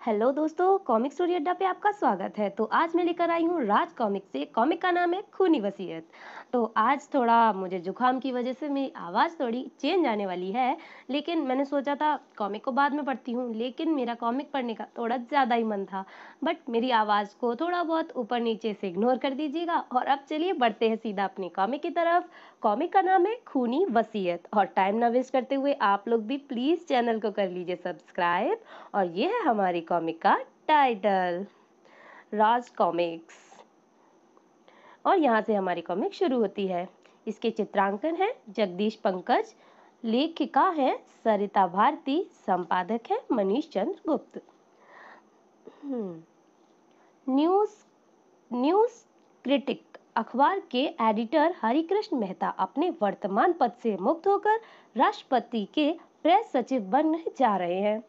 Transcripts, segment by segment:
Hello दोस्तों, comic story अड्डा पे आपका स्वागत है। तो आज मैं लेकर आई हूँ राज कॉमिक से। कॉमिक का नाम है खूनी वसीयत। तो आज थोड़ा मुझे जुकाम की वजह से मेरी आवाज़ थोड़ी चेंज आने वाली है, लेकिन मैंने सोचा था कॉमिक को बाद में पढ़ती हूँ, लेकिन मेरा कॉमिक पढ़ने का थोड़ा ज़्यादा ही मन था। बट मेरी आवाज़ को थोड़ा बहुत ऊपर नीचे से इग्नोर कर दीजिएगा। और अब चलिए बढ़ते हैं सीधा अपनी कॉमिक की तरफ। कॉमिक का नाम है खूनी वसीयत। और टाइम ना वेस्ट करते हुए आप लोग भी प्लीज़ चैनल को कर लीजिए सब्सक्राइब। और ये है हमारी कॉमिक का टाइटल, राज कॉमिक्स। और यहाँ से हमारी कॉमिक शुरू होती है। इसके चित्रांकन है जगदीश पंकज, लेखिका है सरिता भारती, संपादक है मनीष चंद्र गुप्त। न्यूज न्यूज क्रिटिक अखबार के एडिटर हरिकृष्ण मेहता अपने वर्तमान पद से मुक्त होकर राष्ट्रपति के प्रेस सचिव बनने जा रहे हैं।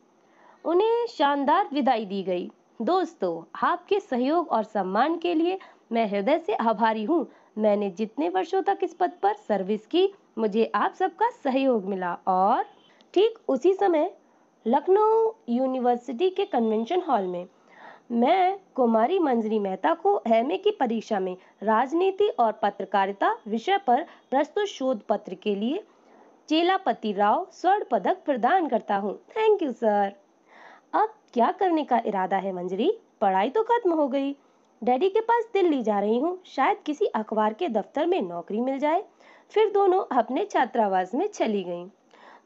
उन्हें शानदार विदाई दी गई। दोस्तों, आपके सहयोग और सम्मान के लिए मैं हृदय से आभारी हूँ। मैंने जितने वर्षों तक इस पद पर सर्विस की, मुझे आप सबका सहयोग मिला। और ठीक उसी समय लखनऊ यूनिवर्सिटी के कन्वेंशन हॉल में मैं कुमारी मंजरी मेहता को एमए की परीक्षा में राजनीति और पत्रकारिता विषय पर प्रस्तुत शोध पत्र के लिए चेलापति राव स्वर्ण पदक प्रदान करता हूँ। Thank you sir. अब क्या करने का इरादा है मंजरी? पढ़ाई तो खत्म हो गई। डैडी के पास दिल्ली जा रही हूँ, शायद किसी अखबार के दफ्तर में नौकरी मिल जाए। फिर दोनों अपने छात्रावास में चली गईं।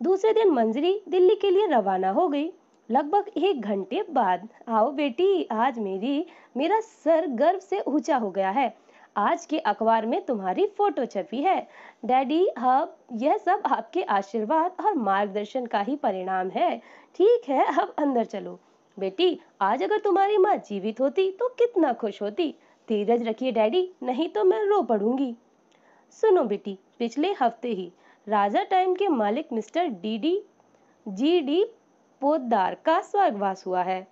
दूसरे दिन मंजरी दिल्ली के लिए रवाना हो गई। लगभग 1 घंटे बाद, आओ बेटी, आज मेरा सर गर्व से ऊंचा हो गया है। आज के अखबार में तुम्हारी फोटो छपी है। डैडी, अब यह सब आपके आशीर्वाद और मार्गदर्शन का ही परिणाम है। ठीक है, अब अंदर चलो। बेटी, आज अगर तुम्हारी माँ जीवित होती तो कितना खुश होती। धीरज रखिए डैडी, नहीं तो मैं रो पड़ूंगी। सुनो बेटी, पिछले हफ्ते ही राजा टाइम के मालिक मिस्टर जी डी पोद्दार का स्वर्गवास हुआ है।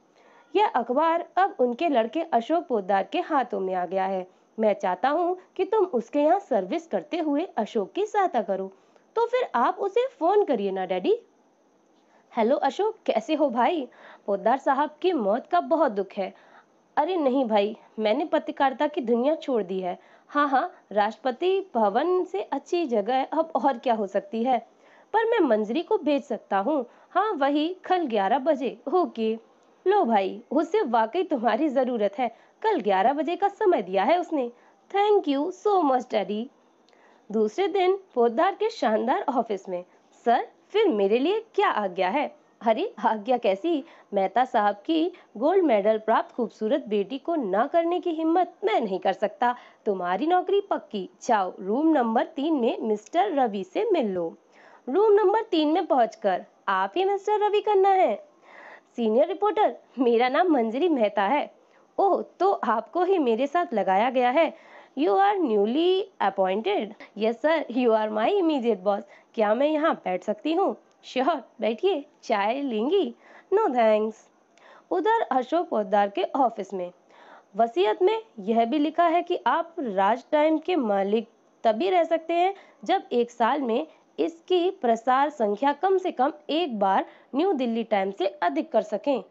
यह अखबार अब उनके लड़के अशोक पोद्दार के हाथों में आ गया है। मैं चाहता हूँ कि तुम उसके यहाँ सर्विस करते हुए अशोक की सहायता करो। तो फिर आप उसे फोन करिए ना डैडी। हेलो अशोक, कैसे हो भाई? पोद्दार साहब की मौत का बहुत दुख है। अरे नहीं भाई, मैंने पत्रकारिता की दुनिया छोड़ दी है। हाँ हाँ, राष्ट्रपति भवन से अच्छी जगह अब और क्या हो सकती है। पर मैं मंजरी को भेज सकता हूँ। हाँ, वही कल 11 बजे। ओके। लो भाई, उसे वाकई तुम्हारी जरूरत है। कल 11 बजे का समय दिया है उसने। Thank you so much daddy. दूसरे दिन पोद्दार के शानदार ऑफिस में। सर, फिर मेरे लिए क्या आज्ञा है? अरे आज्ञा कैसी, मेहता साहब की गोल्ड मेडल प्राप्त खूबसूरत बेटी को ना करने की हिम्मत मैं नहीं कर सकता। तुम्हारी नौकरी पक्की। जाओ, रूम नंबर 3 में मिस्टर रवि से मिल लो। रूम नंबर 3 में पहुंचकर आप ही मिस्टर रवि करना है। सीनियर रिपोर्टर, मेरा नाम मंजरी मेहता है। ओह, तो आपको ही मेरे साथ लगाया गया है। You are newly appointed. Yes sir, you are my immediate boss. क्या मैं यहाँ बैठ सकती हूँ? श्योर, बैठिए। चाय लेंगी? No thanks. उधर अशोक पोद्दार के ऑफिस में वसीयत में यह भी लिखा है कि आप राज टाइम के मालिक तभी रह सकते हैं जब एक साल में इसकी प्रसार संख्या कम से कम एक बार न्यू दिल्ली टाइम से अधिक कर सकें।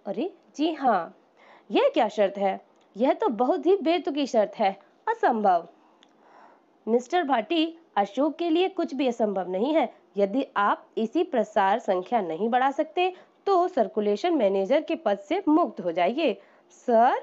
अरे जी हाँ, यह क्या शर्त है? यह तो बहुत ही बेतुकी शर्त है। असंभव। मिस्टर भाटी, अशोक के लिए कुछ भी असंभव नहीं है। यदि आप इसी प्रसार संख्या नहीं बढ़ा सकते तो सर्कुलेशन मैनेजर के पद से मुक्त हो जाइए। सर,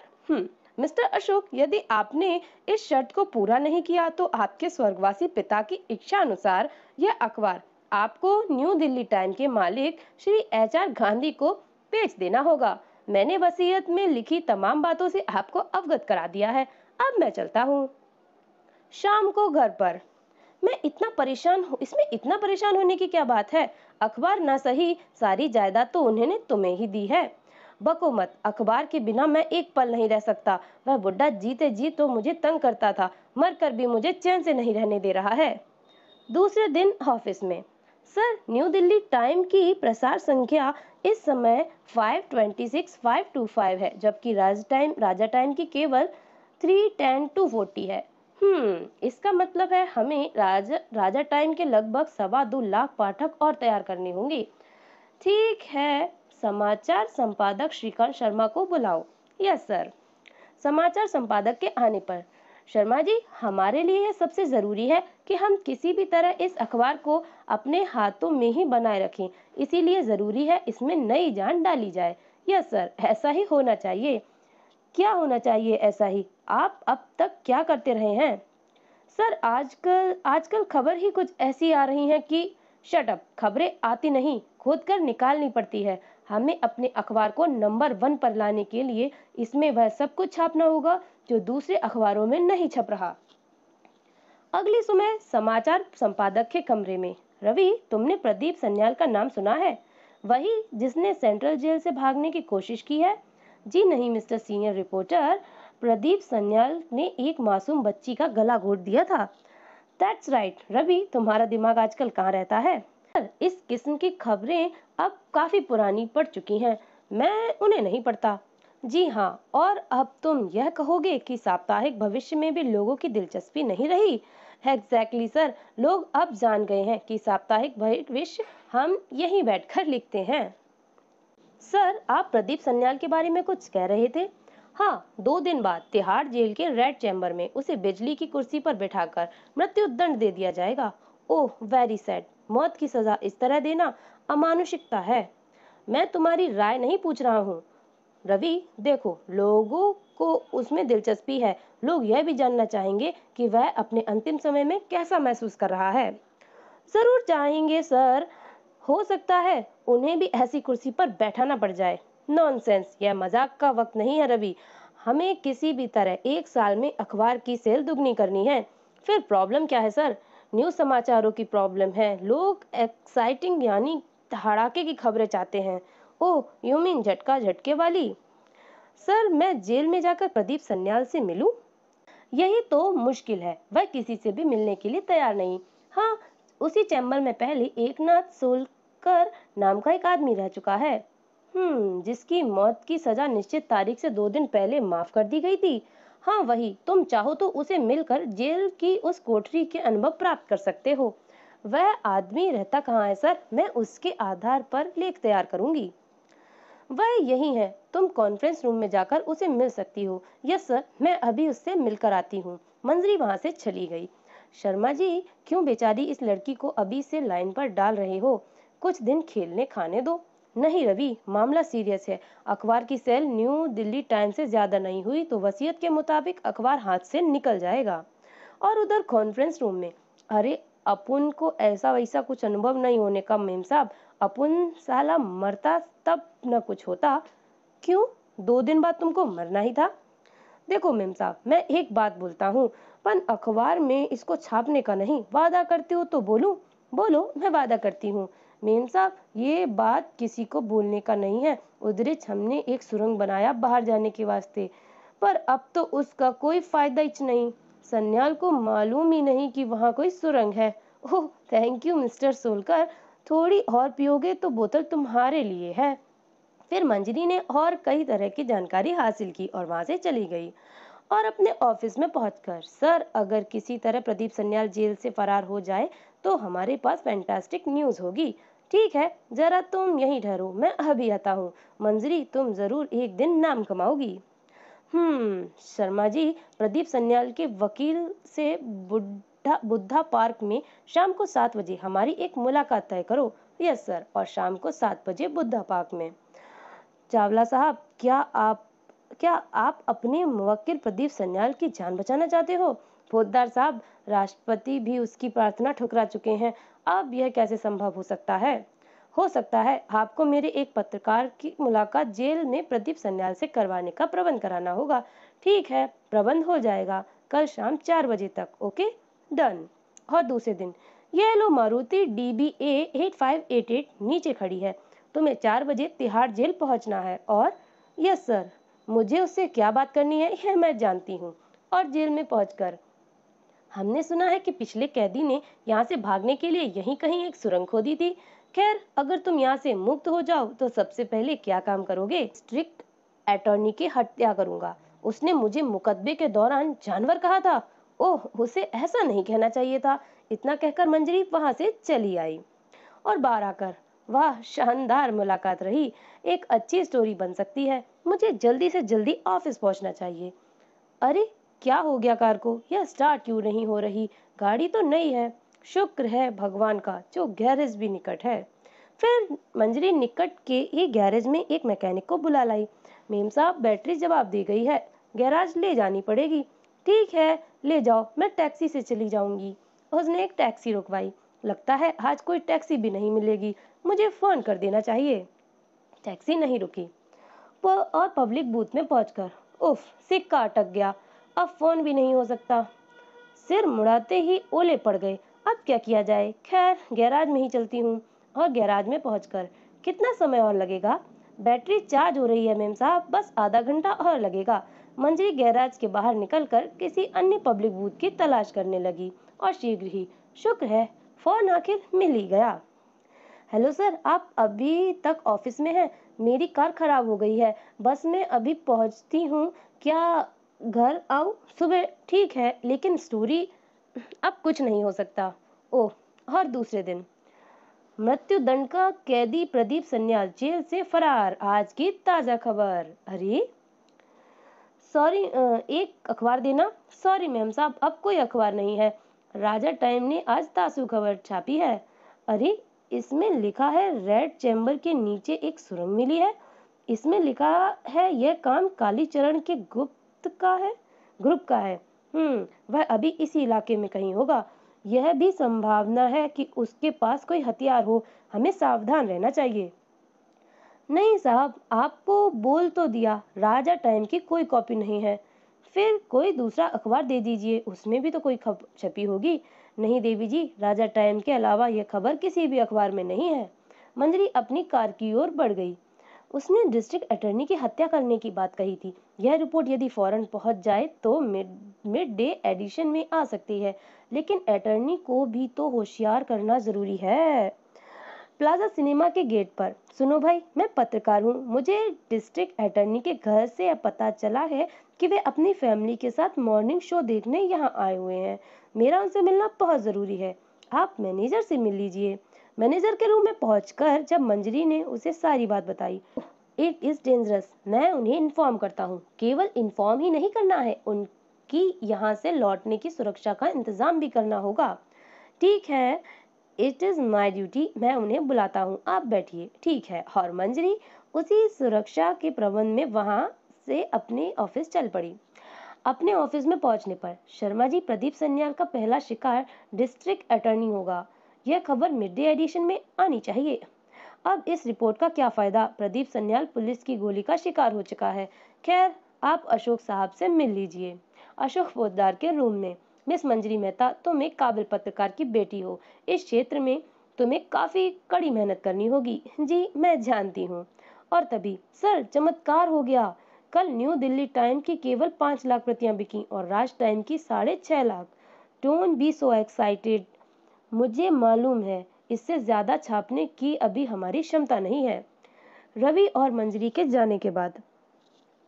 मिस्टर अशोक, यदि आपने इस शर्त को पूरा नहीं किया तो आपके स्वर्गवासी पिता की इच्छा अनुसार यह अखबार आपको न्यू दिल्ली टाइम के मालिक श्री HR गांधी को बेच देना होगा। मैंने वसीयत में लिखी तमाम बातों से आपको अवगत करा दिया है। अब मैं चलता हूँ। शाम को घर पर मैं इसमें इतना परेशान होने की क्या बात है? अखबार ना सही, सारी जायदाद तो उन्होंने तुम्हें ही दी है। बको मत, अखबार के बिना मैं एक पल नहीं रह सकता। वह बुड्ढा जीते जी तो मुझे तंग करता था, मर कर भी मुझे चैन से नहीं रहने दे रहा है। दूसरे दिन ऑफिस में। सर, न्यू दिल्ली टाइम की प्रसार संख्या इस समय 526-525 है, जबकि राजा टाइम की केवल 310-240 है। इसका मतलब है हमें राजा टाइम के लगभग 2.25 लाख पाठक और तैयार करने होंगे। ठीक है समाचार संपादक श्रीकांत शर्मा को बुलाओ। Yes sir. समाचार संपादक के आने पर, शर्मा जी, हमारे लिए यह सबसे जरूरी है कि हम किसी भी तरह इस अखबार को अपने हाथों में ही बनाए रखें, इसीलिए जरूरी है इसमें नई जान डाली जाए। यस सर, ऐसा ही होना चाहिए। क्या होना चाहिए ऐसा ही? आप अब तक क्या करते रहे हैं? सर, आजकल आजकल खबर ही कुछ ऐसी आ रही है कि शट अप, खबरें आती नहीं, खोद कर निकालनी पड़ती है। हमें अपने अखबार को नंबर 1 पर लाने के लिए इसमें वह सब कुछ छापना होगा जो दूसरे अखबारों में नहीं छप रहा। अगली सुबह समाचार संपादक के कमरे में, रवि, तुमने प्रदीप सन्याल का नाम सुना है? वही जिसने सेंट्रल जेल से भागने की कोशिश की है? जी नहीं mister senior reporter, Pradeep Sanyal ने एक मासूम बच्ची का गला घोट दिया था। That's right. रवि, तुम्हारा दिमाग आजकल कहाँ रहता है? सर, इस किस्म की खबरें अब काफी पुरानी पड़ चुकी हैं, मैं उन्हें नहीं पढ़ता। जी हाँ, और अब तुम यह कहोगे कि साप्ताहिक भविष्य में भी लोगों की दिलचस्पी नहीं रही? एग्जैक्टली सर, लोग अब जान गए हैं कि साप्ताहिक भविष्य हम यहीं बैठकर लिखते हैं। सर, आप प्रदीप सन्याल के बारे में कुछ कह रहे थे? हाँ, 2 दिन बाद तिहाड़ जेल के रेड चैम्बर में उसे बिजली की कुर्सी पर बिठाकर मृत्यु दंड दे दिया जाएगा। ओह, वेरी सैड। मौत की सजा इस तरह देना अमानुषिकता है। मैं तुम्हारी राय नहीं पूछ रहा हूँ रवि, देखो, लोगों को उसमें दिलचस्पी है। लोग यह भी जानना चाहेंगे कि वह अपने अंतिम समय में कैसा महसूस कर रहा है। जरूर चाहेंगे सर, हो सकता है उन्हें भी ऐसी कुर्सी पर बैठाना पड़ जाए। नॉनसेंस, यह मजाक का वक्त नहीं है रवि। हमें किसी भी तरह 1 साल में अखबार की सेल दुगनी करनी है। फिर प्रॉब्लम क्या है सर? न्यूज समाचारों की प्रॉब्लम है। लोग एक्साइटिंग यानी धड़ाके की खबरें चाहते हैं। ओह, यू मीन झटका झटके वाली? सर, मैं जेल में जाकर प्रदीप सन्याल से मिलूं? यही तो मुश्किल है, वह किसी से भी मिलने के लिए तैयार नहीं। हाँ, उसी चैम्बर में पहले एकनाथ सोलकर नाम का एक आदमी रह चुका है। जिसकी मौत की सजा निश्चित तारीख से 2 दिन पहले माफ कर दी गई थी। हाँ वही, तुम चाहो तो उसे मिलकर जेल की उस कोठरी के अनुभव प्राप्त कर सकते हो। वह आदमी रहता कहाँ है सर? मैं उसके आधार पर लेख तैयार करूंगी। वह यही है, तुम कॉन्फ्रेंस रूम में जाकर उसे मिल सकती हो। यस सर, मैं अभी उससे मिलकर आती हूँ। मंजरी वहां से चली गई। शर्मा जी, क्यों बेचारी इस लड़की को अभी से लाइन पर डाल रहे हो? कुछ दिन खेलने खाने दो। नहीं रवि, मामला सीरियस है। अखबार की सेल न्यू दिल्ली टाइम से ज्यादा नहीं हुई तो वसीयत के मुताबिक अखबार हाथ से निकल जाएगा। और उधर कॉन्फ्रेंस रूम में, अरे अपुन को ऐसा वैसा कुछ अनुभव नहीं होने का मेम साहब। अपुन साला मरता तब न कुछ होता। क्यों? 2 दिन बाद तुमको मरना ही था। देखो मेम साहब, मैं एक बात बोलता हूँ, पर अखबार में इसको छापने का नहीं। वादा करते हो तो बोलो। बोलो, मैं वादा करती हूँ। मेम साहब, ये बात किसी को बोलने का नहीं है। उधरिच हमने एक सुरंग बनाया बाहर जाने के वास्ते, पर अब तो उसका कोई फायदा ही नहीं। सन्याल को मालूम ही नहीं कि वहाँ कोई सुरंग है। ओह, थैंक यू मिस्टर सोलकर। थोड़ी और पियोगे तो बोतल तुम्हारे लिए है। फिर मंजरी ने और कई तरह की जानकारी हासिल की और वहां से चली गई। और अपने ऑफिस में पहुंचकर, सर, अगर किसी तरह प्रदीप सन्याल जेल से फरार हो जाए तो हमारे पास फैंटास्टिक न्यूज होगी। ठीक है, जरा तुम यहीं ठहरो, मैं अभी आता हूँ। मंजरी, तुम जरूर एक दिन नाम कमाओगी। शर्मा जी, प्रदीप सन्याल के वकील से बुद्धा पार्क में शाम को 7 बजे हमारी एक मुलाकात तय करो। यस सर, और शाम को 7 बजे बुद्धा पार्क में। चावला साहब, क्या आप अपने मुवक्किल प्रदीप सन्याल की जान बचाना चाहते हो? फौजदार साहब, राष्ट्रपति भी उसकी प्रार्थना ठुकरा चुके हैं। अब यह कैसे संभव हो सकता है? हो सकता है आपको मेरे एक पत्रकार की मुलाकात जेल में प्रदीप सन्याल से करवाने का प्रबंध कराना होगा। ठीक है, प्रबंध हो जाएगा कल शाम 4 बजे तक। Okay, done. और दूसरे दिन, ये लो मारुति DBA 8588 नीचे खड़ी है। तुम्हें 4 बजे तिहाड़ जेल पहुंचना है। और यस सर, मुझे उससे क्या बात करनी है यह मैं जानती हूँ। और जेल में पहुंचकर, हमने सुना है कि पिछले कैदी ने यहाँ से भागने के लिए यहीं कहीं एक सुरंग खोदी थी। खैर, अगर तुम यहाँ से मुक्त हो जाओ तो सबसे पहले क्या काम करोगे? स्ट्रिक्ट अटॉर्नी की हत्या करूंगा। उसने मुझे मुकदमे के दौरान जानवर कहा था। ओह, उसे ऐसा नहीं कहना चाहिए था। इतना कहकर मंजरी वहां से चली आई। और बाहर आकर, वाह, शानदार मुलाकात रही। एक अच्छी स्टोरी बन सकती है। मुझे जल्दी से जल्दी ऑफिस पहुंचना चाहिए। अरे, क्या हो गया कार को? यह स्टार्ट क्यों नहीं हो रही? गाड़ी तो नई है। शुक्र है भगवान का जो गैरेज भी निकट है। फिर मंजरी निकट के ही गैरेज में एक मैकेनिक को बुला लाई। मेम साहब, बैटरी जवाब दे गई है, गैराज ले जानी पड़ेगी। ठीक है, ले जाओ, मैं टैक्सी से चली जाऊंगी। उसने एक टैक्सी रुकवाई। लगता है आज कोई टैक्सी भी नहीं मिलेगी, मुझे फोन कर देना चाहिए। टैक्सी नहीं रुकी। और पब्लिक बूथ में पहुंचकर उफ, सिक्का अटक गया। अब फोन भी नहीं हो सकता। सिर मुड़ाते ही ओले पड़ गए। अब क्या किया जाए? खैर, गैराज में ही चलती हूँ। और गैराज में पहुंचकर कितना समय और लगेगा? बैटरी चार्ज हो रही है मेम साहब, बस आधा घंटा और लगेगा। मंजरी गैराज के बाहर निकलकर किसी अन्य पब्लिक बूथ की तलाश करने लगी और शीघ्र ही, शुक्र है, फोन आखिर मिल ही गया। हेलो सर, आप अभी तक ऑफिस में हैं? मेरी कार खराब हो गई है, बस मैं अभी पहुंचती हूँ। क्या घर आऊँ? सुबह ठीक है, लेकिन स्टोरी अब कुछ नहीं हो सकता। ओह, और दूसरे दिन मृत्युदंड का कैदी प्रदीप सन्याल जेल से फरार, आज की ताजा खबर। अरे सॉरी, एक अखबार देना। सॉरी मैम साहब, अब कोई अखबार नहीं है। राजा टाइम ने आज तासु खबर छापी है। अरे, इसमें लिखा है रेड चैम्बर के नीचे एक सुरंग मिली है। इसमें लिखा है यह काम कालीचरण के ग्रुप का है। वह अभी इसी इलाके में कहीं होगा। यह भी संभावना है कि उसके पास कोई हथियार हो। हमें सावधान रहना चाहिए। नहीं साहब, आपको बोल तो दिया, राजा टाइम की कोई कॉपी नहीं है। फिर कोई दूसरा अखबार दे दीजिए, उसमें भी तो कोई खबर छपी होगी। नहीं देवी जी, राजा टाइम के अलावा यह खबर किसी भी अखबार में नहीं है। मंजरी अपनी कार की ओर बढ़ गई। उसने डिस्ट्रिक्ट अटॉर्नी की हत्या करने की बात कही थी। यह रिपोर्ट यदि फौरन पहुंच जाए तो मिड डे एडिशन में आ सकती है, लेकिन अटॉर्नी को भी तो होशियार करना जरूरी है। प्लाजा सिनेमा के गेट पर, सुनो भाई, मैं पत्रकार हूँ। मुझे डिस्ट्रिक्ट अटॉर्नी के घर से पता चला है कि वे अपनी फैमिली के साथ मॉर्निंग शो देखने यहाँ आए हुए हैं। मेरा उनसे मिलना बहुत जरूरी है। आप मैनेजर से मिल लीजिए। मैनेजर के रूम में पहुंचकर जब मंजरी ने उसे सारी बात बताई, इट इज डेंजरस, मैं उन्हें इन्फॉर्म करता हूँ। केवल इन्फॉर्म ही नहीं करना है, उनकी यहाँ से लौटने की सुरक्षा का इंतजाम भी करना होगा। ठीक है, इट इज माई ड्यूटी, मैं उन्हें बुलाता हूँ, आप बैठिए। ठीक है। और मंजरी उसी सुरक्षा के प्रबंध में वहां से अपने ऑफिस चल पड़ी। अपने ऑफिस में पहुंचने पर शर्मा जी, प्रदीप सन्याल का पहला शिकार डिस्ट्रिक्ट अटॉर्नी होगा। यह खबर मिड डे एडिशन में आनी चाहिए। अब इस रिपोर्ट का क्या फायदा? प्रदीप सन्याल पुलिस की गोली का शिकार हो चुका है। खैर, आप अशोक साहब से मिल लीजिए। अशोक पोद्दार के रूम में। मिस मंजरी मेहता, तुम एक काबिल पत्रकार की बेटी हो। इस क्षेत्र में तुम्हें काफी कड़ी मेहनत करनी होगी। जी, मैं जानती हूँ। और तभी सर, चमत्कार हो गया। कल न्यू दिल्ली टाइम की केवल 5 लाख प्रतियां बिकी और राज टाइम की 6.5 lakh. Don't be so excited. मुझे मालूम है इससे ज्यादा छापने की अभी हमारी क्षमता नहीं है। रवि और मंजरी के जाने के बाद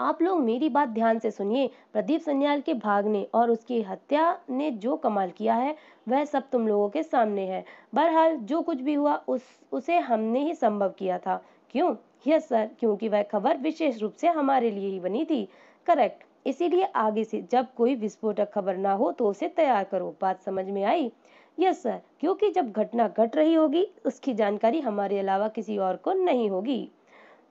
आप लोग मेरी बात ध्यान से सुनिए। प्रदीप सन्याल के भागने और उसकी हत्या ने जो कमाल किया है वह सब तुम लोगों के सामने है। बहरहाल जो कुछ भी हुआ उसे हमने ही संभव किया था। क्यों? यस सर, क्योंकि वह खबर विशेष रूप से हमारे लिए ही बनी थी। करेक्ट। इसीलिए आगे से जब कोई विस्फोटक खबर ना हो तो उसे तैयार करो। बात समझ में आई? यस सर, क्योंकि जब घटना घट रही होगी उसकी जानकारी हमारे अलावा किसी और को नहीं होगी।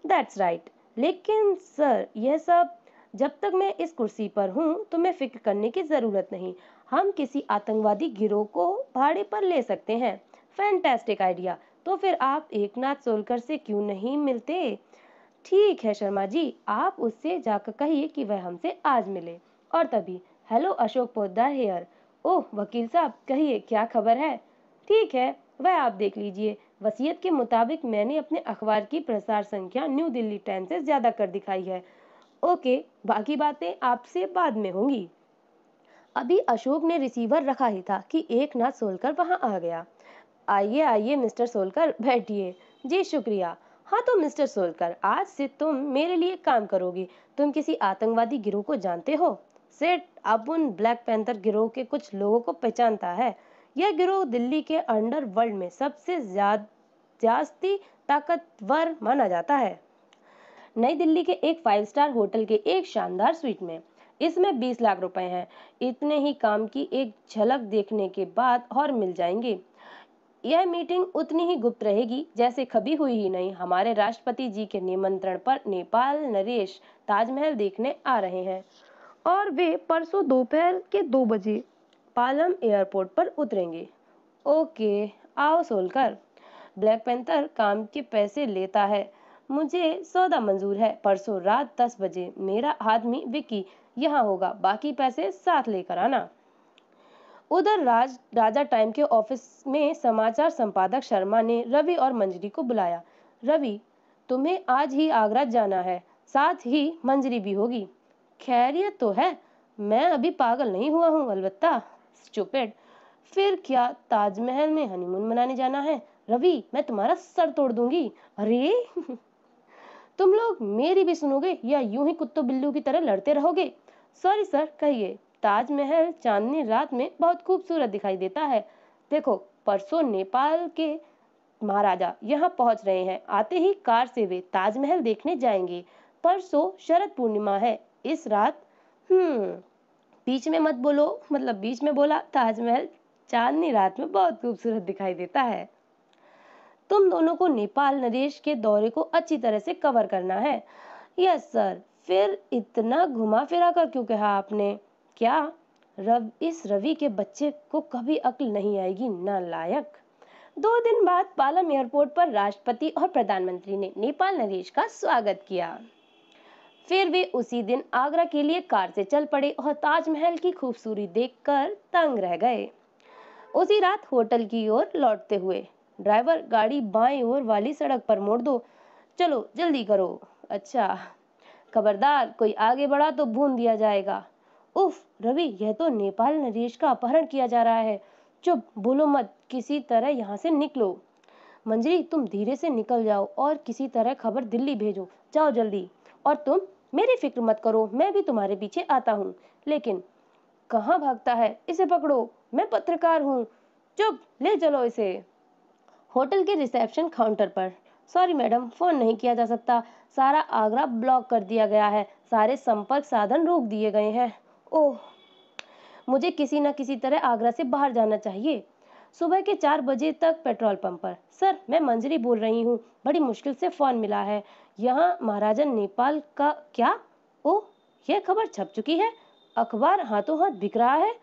That's right. लेकिन सर, यह सब जब तक मैं इस कुर्सी पर हूँ तुम्हें फिक्र करने की जरूरत नहीं। हम किसी आतंकवादी गिरोह को भाड़े पर ले सकते हैं। Fantastic idea. तो फिर आप एकनाथ सोलकर से क्यों नहीं मिलते? ठीक है शर्मा जी, आप उससे जाकर कहिए कि वह हमसे आज मिले। और तभी, हेलो, अशोक पोद्दार हेयर। ओह वकील साहब, कहिए क्या खबर है? ठीक है, वह आप देख लीजिए। वसीयत के मुताबिक मैंने अपने अखबार की प्रसार संख्या न्यू दिल्ली टाइम से ज्यादा कर दिखाई है। ओके, बाकी बातें आपसे बाद में होंगी। अभी अशोक ने रिसीवर रखा ही था कि एकनाथ सोलकर वहां आ गया। आइए आइए मिस्टर सोलकर, बैठिए। जी शुक्रिया। हाँ तो मिस्टर सोलकर, आज से तुम मेरे लिए काम करोगी। तुम किसी आतंकवादी गिरोह को जानते हो? सेठ अब उन ब्लैक पैंथर गिरोह के कुछ लोगों को पहचानता है। यह गिरोह दिल्ली के अंडर वर्ल्ड में सबसे ज्यादा जास्ती ताकतवर माना जाता है। नई दिल्ली के एक 5 स्टार होटल के एक शानदार स्वीट में, इसमें 20 लाख रुपए हैं। इतने ही काम की एक झलक देखने के बाद और मिल जाएंगे। यह मीटिंग उतनी ही गुप्त रहेगी जैसे कभी हुई ही नहीं। हमारे राष्ट्रपति जी के निमंत्रण पर नेपाल नरेश ताजमहल देखने आ रहे हैं और वे परसों दोपहर के 2 बजे पालम एयरपोर्ट पर उतरेंगे। ओके, आओ सोलकर। ब्लैक पैंथर काम के पैसे लेता है। मुझे सौदा मंजूर है। परसों रात 10 बजे मेरा आदमी विकी यहाँ होगा, बाकी पैसे साथ लेकर आना। उधर राजा टाइम के ऑफिस में समाचार संपादक शर्मा ने रवि और मंजरी को बुलाया। रवि, तुम्हें आज ही आगरा जाना है, साथ ही मंजरी भी होगी। खैरियत तो है? मैं अभी पागल नहीं हुआ हूँ अलबत्ता। स्टूपिड। फिर क्या ताजमहल में हनीमून मनाने जाना है? रवि, मैं तुम्हारा सर तोड़ दूंगी। अरे तुम लोग मेरी भी सुनोगे या यूं ही कुत्तों बिल्लू की तरह लड़ते रहोगे? सॉरी सर, कहिए। ताजमहल चांदनी रात में बहुत खूबसूरत दिखाई देता है। देखो, परसों नेपाल के महाराजा यहाँ पहुंच रहे हैं। आते ही कार से वे ताजमहल देखने जाएंगे। परसों शरद पूर्णिमा है। इस रात बीच में मत बोलो, मतलब बीच में बोला। ताजमहल चांदनी रात में बहुत खूबसूरत दिखाई देता है। तुम दोनों को नेपाल नरेश के दौरे को अच्छी तरह से कवर करना है। Yes sir. फिर इतना घुमा फिरा कर क्यों कहा आपने? क्या इस रवि के बच्चे को कभी अक्ल नहीं आएगी, नालायक। 2 दिन बाद पालम एयरपोर्ट पर राष्ट्रपति और प्रधानमंत्री ने नेपाल नरेश का स्वागत किया। फिर वे उसी दिन आगरा के लिए कार से चल पड़े और ताजमहल की खूबसूरती देखकर तंग रह गए। उसी रात होटल की ओर लौटते हुए, ड्राइवर, गाड़ी बाएं ओर वाली सड़क पर मोड़ दो। चलो जल्दी करो। अच्छा, खबरदार कोई आगे बढ़ा तो भून दिया जाएगा। उफ रवि, यह तो नेपाल नरेश का अपहरण किया जा रहा है। चुप, बोलो मत, किसी तरह यहाँ से निकलो। मंजरी, तुम धीरे से निकल जाओ और किसी तरह खबर दिल्ली भेजो। जाओ जल्दी। और तुम मेरी फिक्र मत करो, मैं भी तुम्हारे पीछे आता हूँ। लेकिन कहाँ भागता है? इसे पकड़ो, मैं पत्रकार हूँ। चुप, ले चलो इसे। होटल के रिसेप्शन काउंटर पर, सॉरी मैडम, फोन नहीं किया जा सकता। सारा आगरा ब्लॉक कर दिया गया है। सारे संपर्क साधन रोक दिए गए हैं। ओह, मुझे किसी न किसी तरह आगरा से बाहर जाना चाहिए। सुबह के 4 बजे तक पेट्रोल पंप पर। सर, मैं मंजरी बोल रही हूँ। बड़ी मुश्किल से फोन मिला है। यहाँ महाराजा नेपाल का क्या? ओह, यह खबर छप चुकी है। अखबार हाथों हाथ बिक रहा है।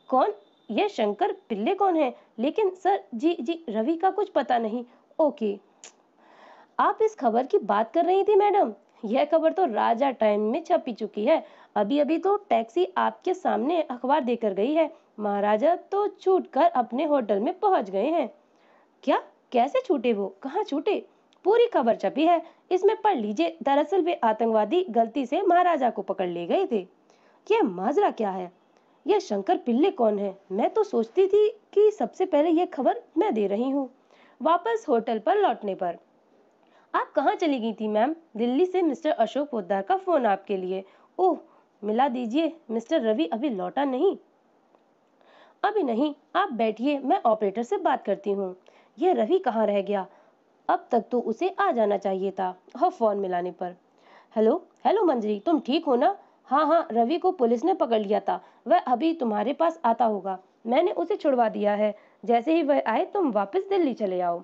कौन? यह शंकर पिल्ले कौन है? लेकिन सर, जी रवि का कुछ पता नहीं। ओके, आप इस खबर की बात कर रही थी मैडम? यह खबर तो राजा टाइम में छपी चुकी है। अभी अभी तो टैक्सी आपके सामने अखबार देकर गई है। महाराजा तो छूटकर अपने होटल में पहुंच गए हैं। क्या? कैसे छूटे वो? कहाँ छूटे? पूरी खबर छपी है, इसमें पढ़ लीजिए। दरअसल वे आतंकवादी गलती से महाराजा को पकड़ ले गए थे। यह माजरा क्या है? यह शंकर पिल्ले कौन है? मैं तो सोचती थी कि सबसे पहले यह खबर मैं दे रही हूँ। वापस होटल पर लौटने पर, आप कहाँ चली गई थी मैम? दिल्ली से मिस्टर अशोक पोद्दार का फोन आपके लिए। ओह, मिला दीजिए। मिस्टर रवि अभी लौटा नहीं? अभी नहीं, आप बैठिए, मैं ऑपरेटर से बात करती हूँ। यह रवि कहाँ रह गया? अब तक तो उसे आ जाना चाहिए था। और फोन मिलाने पर, हेलो हेलो मंजरी, तुम ठीक हो ना? हाँ, रवि को पुलिस ने पकड़ लिया था। वह अभी तुम्हारे पास आता होगा। मैंने उसे छुड़वा दिया है। जैसे ही वह आए तुम वापस दिल्ली चले आओ।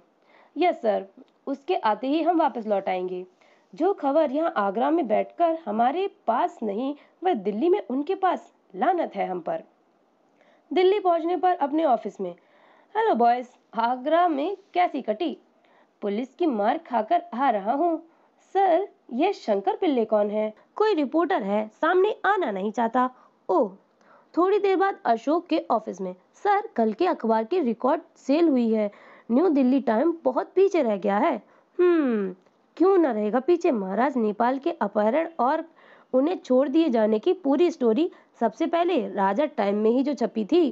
यस सर, उसके आते ही हम वापस लौट आएंगे। जो खबर यहाँ आगरा में बैठकर हमारे पास नहीं, वह दिल्ली में उनके पास। लानत है हम पर। दिल्ली पहुंचने पर अपने ऑफिस में, हेलो बॉयज, आगरा में कैसी कटी? पुलिस की मार खाकर आ रहा हूँ। सर, यह शंकर पिल्ले कौन है? कोई रिपोर्टर है, सामने आना नहीं चाहता। ओह। थोड़ी देर बाद अशोक के ऑफिस में, सर, कल के अखबार की रिकॉर्ड सेल हुई है। न्यू दिल्ली टाइम बहुत पीछे रह गया है। क्यों न रहेगा पीछे? महाराज नेपाल के अपहरण और उन्हें छोड़ दिए जाने की पूरी स्टोरी सबसे पहले राजा टाइम में ही जो छपी थी।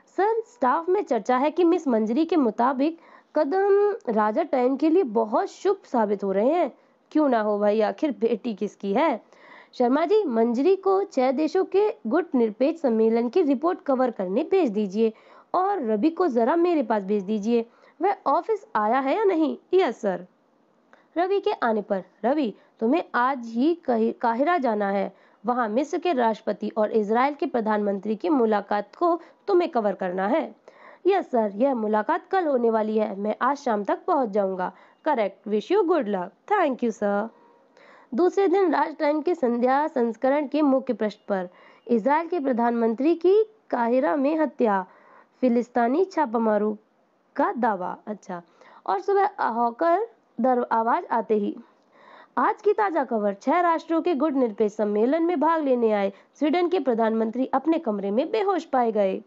सर, स्टाफ में चर्चा है कि मिस मंजरी के मुताबिक कदम राजा टाइम के लिए बहुत शुभ साबित हो रहे हैं। क्यों ना हो भाई, आखिर बेटी किसकी है? शर्मा जी, मंजरी को 6 देशों के गुट निरपेक्ष सम्मेलन की रिपोर्ट कवर करने भेज दीजिए और रवि को जरा मेरे पास भेज दीजिए। वह ऑफिस आया है या नहीं? Yes sir. रवि के आने पर, रवि तुम्हें आज ही काहिरा जाना है। वहां मिस्र के राष्ट्रपति और इजराइल के प्रधानमंत्री की मुलाकात को तुम्हें कवर करना है। यस सर, यह मुलाकात कल होने वाली है। मैं आज शाम तक पहुंच जाऊंगा। Correct. Wish you good luck. Thank you sir. दूसरे दिन राज टाइम के संध्या संस्करण के मुख्य पृष्ठ पर, इजराइल के प्रधानमंत्री की काहिरा में हत्या, फिलिस्तीनी छापामारों का दावा। अच्छा। और सुबह होकर दर आवाज आते ही, आज की ताजा खबर, 6 राष्ट्रों के गुट निरपेक्ष सम्मेलन में भाग लेने आए स्वीडन के प्रधानमंत्री अपने कमरे में बेहोश पाए गए।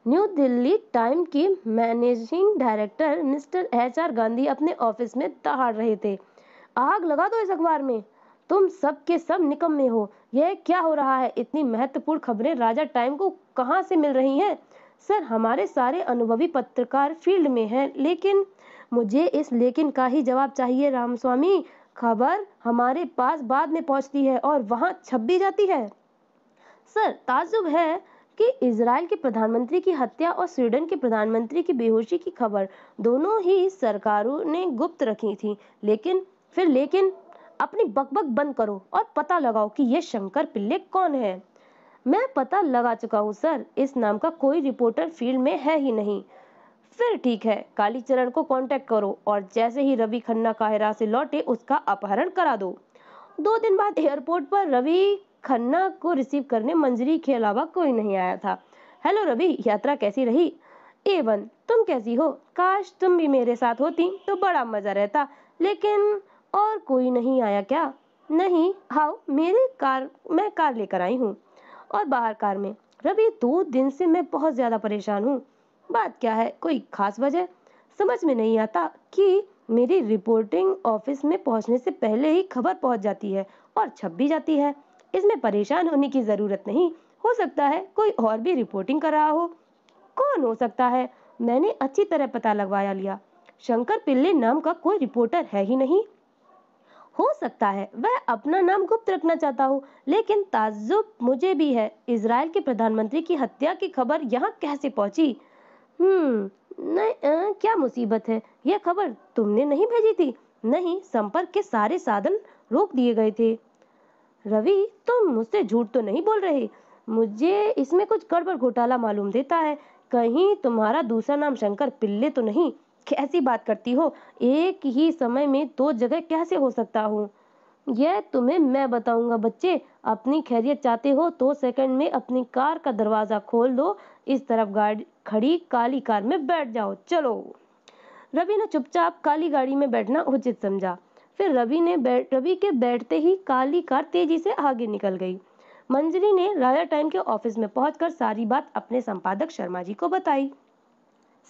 न्यू दिल्ली टाइम के managing director mister HR Gandhi अपने ऑफिस में दहाड़ रहे थे। आग लगा दो इस अखबार में। तुम सब के सब निकम्मे हो। यह क्या हो रहा है? इतनी महत्वपूर्ण खबरें राजा टाइम को कहां से मिल रही हैं? सर, हमारे सारे अनुभवी पत्रकार फील्ड में हैं, लेकिन मुझे इस लेकिन का ही जवाब चाहिए रामस्वामी। खबर हमारे पास बाद में पहुंचती है और वहां छप भी जाती है। सर, ताज्जुब है कि इजराइल के प्रधानमंत्री की हत्या और स्वीडन के प्रधानमंत्री की बेहोशी की खबर दोनों ही सरकारों ने गुप्त रखी थी। लेकिन अपनी बकबक बंद करो और पता लगाओ कि ये शंकर पिल्ले कौन है। मैं पता लगा चुका हूँ सर, इस नाम का कोई रिपोर्टर फील्ड में है ही नहीं। फिर ठीक है, कालीचरण को कांटेक्ट करो और जैसे ही रवि खन्ना काहिरा से लौटे उसका अपहरण करा दो। 2 दिन बाद एयरपोर्ट पर रवि खन्ना को रिसीव करने मंजरी के अलावा कोई नहीं आया था। हेलो रवि, यात्रा कैसी रही? A1। तुम कैसी हो? काश तुम भी मेरे साथ होती तो बड़ा मजा रहता, लेकिन और कोई नहीं आया क्या? नहीं, आओ मैं कार लेकर आई हूँ। और बाहर कार में, रवि 2 दिन से मैं बहुत ज्यादा परेशान हूँ। बात क्या है? कोई खास वजह? समझ में नहीं आता कि मेरी रिपोर्टिंग ऑफिस में पहुंचने से पहले ही खबर पहुंच जाती है और छप भी जाती है। इसमें परेशान होने की जरूरत नहीं। हो सकता है कोई और भी रिपोर्टिंग कर रहा हो। कौन हो सकता है? मैंने अच्छी तरह पता लगवाया लिया। शंकर पिल्ले नाम का कोई रिपोर्टर है ही नहीं। हो सकता है वह अपना नाम गुप्त रखना चाहता हो, लेकिन ताज्जुब मुझे भी है, इजराइल के प्रधानमंत्री की हत्या की खबर यहाँ कैसे पहुंची? नहीं, क्या मुसीबत है? यह खबर तुमने नहीं भेजी थी? नहीं, संपर्क के सारे साधन रोक दिए गए थे। रवि, तुम मुझसे झूठ तो नहीं बोल रहे? मुझे इसमें कुछ गड़बड़ घोटाला मालूम देता है। कहीं तुम्हारा दूसरा नाम शंकर पिल्ले तो नहीं? कैसी बात करती हो? एक ही समय में 2 जगह कैसे हो सकता हूँ? यह तुम्हें मैं बताऊंगा बच्चे। अपनी खैरियत चाहते हो तो सेकंड में अपनी कार का दरवाजा खोल दो, इस तरफ गाड़ी खड़ी काली कार में बैठ जाओ, चलो। रवि ने चुपचाप काली गाड़ी में बैठना उचित समझा। फिर रवि के बैठते ही काली कार तेजी से आगे निकल गई। मंजरी ने राजा टाइम के ऑफिस में पहुंचकर सारी बात अपने संपादक शर्मा जी को बताई।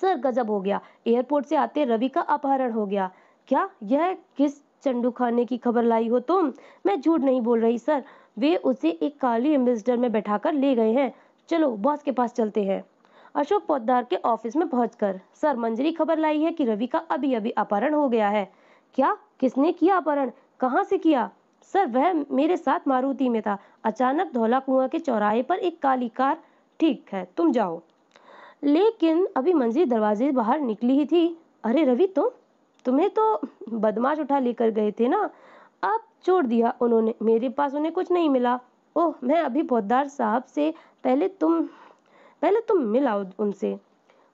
सर, गजब हो गया। एयरपोर्ट से आते रवि का अपहरण हो गया। क्या? यह किस चंडू खाने की खबर लाई हो तुम? मैं झूठ नहीं बोल रही सर, वे उसे एक काली एम्बेसडर में बैठाकर ले गए हैं। चलो बॉस के पास चलते हैं। अशोक पोद्दार के ऑफिस में पहुंचकर, सर, मंजरी खबर लाई है कि रवि का अभी अभी अपहरण हो गया है। क्या? किसने किया अपहरण? कहाँ से किया? सर, वह मेरे साथ मारुति में था। अचानक धौला कुआं के चौराहे पर एक काली कार। ठीक है, तुम जाओ। लेकिन अभी मंजरी दरवाजे बाहर निकली ही थी। अरे रवि, तुम्हें तो बदमाश उठा लेकर गए थे ना, अब छोड़ दिया उन्होंने, मेरे पास उन्हें कुछ नहीं मिला। ओह, मैं अभी पोद्दार साहब से पहले तुम मिल आओ उनसे।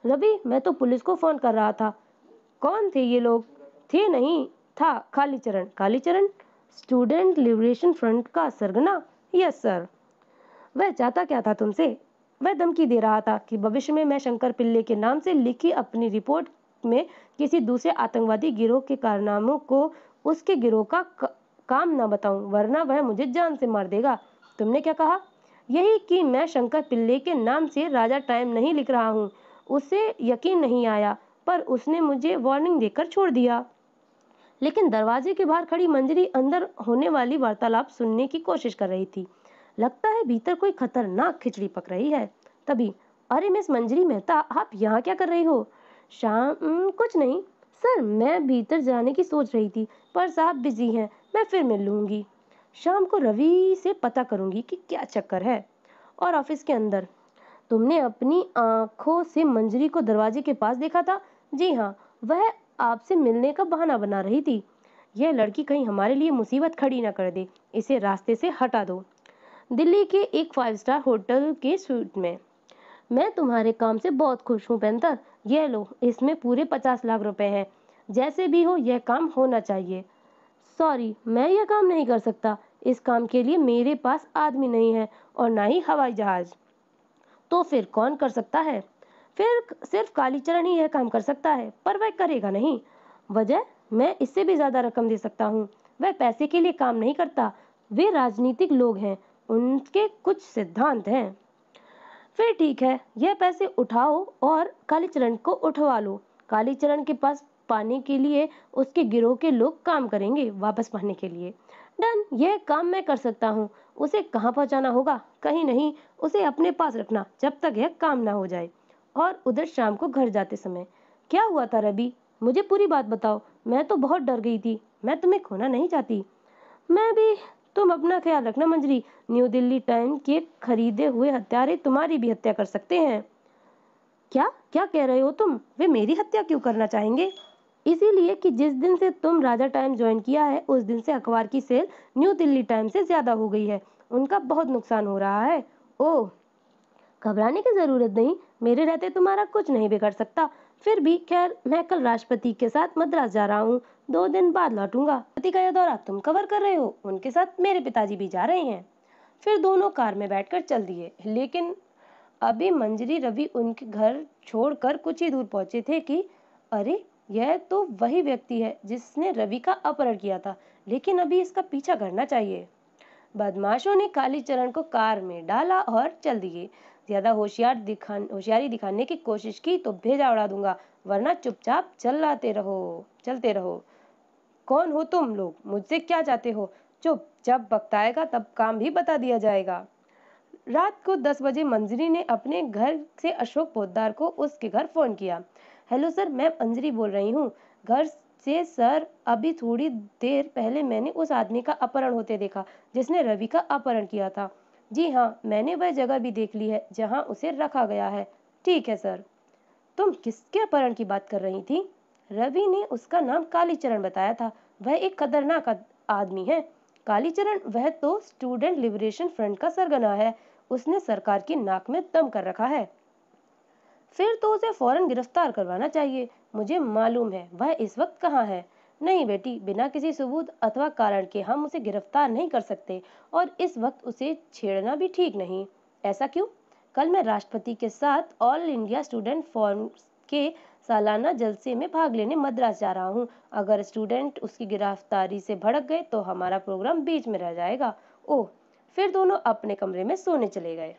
रवि, मैं तो पुलिस को फोन कर रहा था। कौन थे ये लोग? थे नहीं, था Kalicharan. Kalicharan? Student liberation front का सरगना? Yes sir. वह चाहता क्या था तुमसे? वह धमकी दे रहा था कि भविष्य में मैं शंकर पिल्ले के नाम से लिखी अपनी रिपोर्ट में किसी दूसरे आतंकवादी गिरोह के कारनामों को उसके गिरोह का काम न बताऊं, वरना वह मुझे जान से मार देगा। तुमने क्या कहा? यही कि मैं शंकर पिल्ले के नाम से राजा टाइम नहीं लिख रहा हूँ। उसे यकीन नहीं आया, पर उसने मुझे वार्निंग देकर छोड़ दिया। लेकिन दरवाजे के बाहर खड़ी मंजरी अंदर होने वाली वार्तालाप सुनने की कोशिश कर रही थी। लगता है भीतर कोई खतरनाक खिचड़ी पक रही है। तभी, अरे मिस मंजरी मेहता, आप यहाँ क्या कर रही हो? शाम कुछ नहीं सर, मैं भीतर जाने की सोच रही थी, पर साहब बिजी हैं, मैं फिर मिल लूंगी। शाम को रवि से पता करूंगी कि क्या चक्कर है। और ऑफिस के अंदर, तुमने अपनी आंखों से मंजरी को दरवाजे के पास देखा था? जी हाँ, वह आपसे मिलने का बहाना बना रही थी। यह लड़की कहीं हमारे लिए मुसीबत खड़ी न कर दे, इसे रास्ते से हटा दो। दिल्ली के एक 5 स्टार होटल के स्वीट में। मैं तुम्हारे काम से बहुत खुश हूँ पेंटर। ये लो, इसमें पूरे 50 लाख रुपए हैं। जैसे भी हो यह काम होना चाहिए। सॉरी, मैं यह काम नहीं कर सकता। इस काम के लिए मेरे पास आदमी नहीं है और ना ही हवाई जहाज। तो फिर कौन कर सकता है? फिर सिर्फ कालीचरण ही यह काम कर सकता है, पर वह करेगा नहीं। वजह? मैं इससे भी ज्यादा रकम दे सकता हूँ। वह पैसे के लिए काम नहीं करता। वे राजनीतिक लोग हैं, उनके कुछ सिद्धांत हैं। फिर ठीक है, यह पैसे उठाओ और कालीचरण को उठवा लो। कालीचरण के पास पाने के लिए उसके गिरोह के लोग काम करेंगे वापस पाने के लिए। डन, यह काम मैं कर सकता हूँ। उसे कहाँ पहुँचाना होगा? कहीं नहीं, उसे अपने पास रखना जब तक यह काम ना हो जाए। और उधर शाम को घर जाते समय, क्या हुआ था रवि? मुझे पूरी बात बताओ। मैं तो बहुत डर गई थी। मैं तुम्हें खोना नहीं चाहती। मैं भी। तुम अपना ख्याल रखना मंजरी। न्यू दिल्ली टाइम के खरीदे हुए हत्यारे तुम्हारी भी हत्या कर सकते हैं। क्या क्या कह रहे हो तुम? वे मेरी हत्या क्यों करना चाहेंगे? इसीलिए कि जिस दिन से तुम राजा टाइम ज्वाइन किया है उस दिन से अखबार की सेल न्यू दिल्ली टाइम से ज्यादा हो गई है। उनका बहुत नुकसान हो रहा है। ओह, घबराने की जरूरत नहीं। मेरे रहते तुम्हारा कुछ नहीं बिगड़ सकता। फिर भी खैर, मैं कल राष्ट्रपति के साथ मद्रास जा रहा हूँ। 2 दिन बाद लौटूंगा। पति का यह दौरा तुम कवर कर रहे हो, उनके साथ मेरे पिताजी भी जा रहे हैं। फिर दोनों कार में बैठकर चल दिए। लेकिन अभी मंजरी रवि उनके घर छोड़कर कुछ ही दूर पहुंचे थे कि अरे, यह तो वही व्यक्ति है जिसने रवि का अपहरण किया था। लेकिन अभी इसका पीछा करना चाहिए। बदमाशों ने कालीचरण को कार में डाला और चल दिए। ज्यादा होशियारी दिखाने की कोशिश की तो भेजा उड़ा दूंगा, वरना चुपचाप चलते रहो। कौन हो तुम लोग? मुझसे क्या चाहते हो? चुप, जब वक्त आएगा तब काम भी बता दिया जाएगा। रात को 10 बजे मंजरी ने अपने घर से अशोक पोद्दार को उसके घर फोन किया। हेलो सर, मैं अंजलि बोल रही हूँ घर से। सर, अभी थोड़ी देर पहले मैंने उस आदमी का अपहरण होते देखा जिसने रवि का अपहरण किया था। जी हाँ, मैंने वह जगह भी देख ली है जहाँ उसे रखा गया है। ठीक है सर। तुम किसके अपहरण की बात कर रही थी? रवि ने उसका नाम कालीचरण बताया था। वह एक खतरनाक आदमी है। कालीचरण? वह तो स्टूडेंट लिबरेशन फ्रंट का सरगना है। उसने सरकार की नाक में दम कर रखा है। फिर तो उसे फौरन गिरफ्तार करवाना चाहिए। मुझे मालूम है वह इस वक्त कहाँ है। नहीं बेटी, बिना किसी सबूत अथवा कारण के हम उसे गिरफ्तार नहीं कर सकते, और इस वक्त उसे छेड़ना भी ठीक नहीं। ऐसा क्यों? कल मैं राष्ट्रपति के साथ ऑल इंडिया स्टूडेंट फोरम के सालाना जलसे में भाग लेने मद्रास जा रहा हूँ। अगर स्टूडेंट उसकी गिरफ्तारी से भड़क गए तो हमारा प्रोग्राम बीच में रह जाएगा। ओह। फिर दोनों अपने कमरे में सोने चले गए।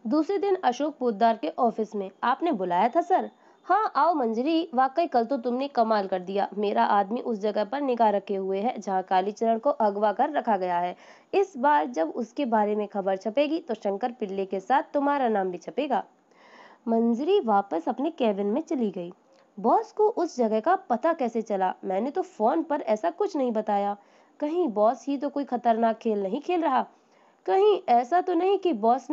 दूसरे दिन अशोक पोद्दार के ऑफिस में। आपने बुलाया था सर? हाँ, आओ मंजरी। वाकई कल तो तुमने कमाल कर दिया। मेरा आदमी उस जगह पर निगाह रखे हुए है जहाँ कालीचरण को अगवा कर रखा गया है। इस बार जब उसके बारे में खबर छपेगी तो शंकर पिल्ले के साथ तुम्हारा नाम भी छपेगा। मंजरी वापस अपने केबिन में चली गई। बॉस को उस जगह का पता कैसे चला? मैंने तो फोन पर ऐसा कुछ नहीं बताया। कहीं बॉस ही तो कोई खतरनाक खेल नहीं खेल रहा? कहीं ऐसा तो नहीं कि बॉस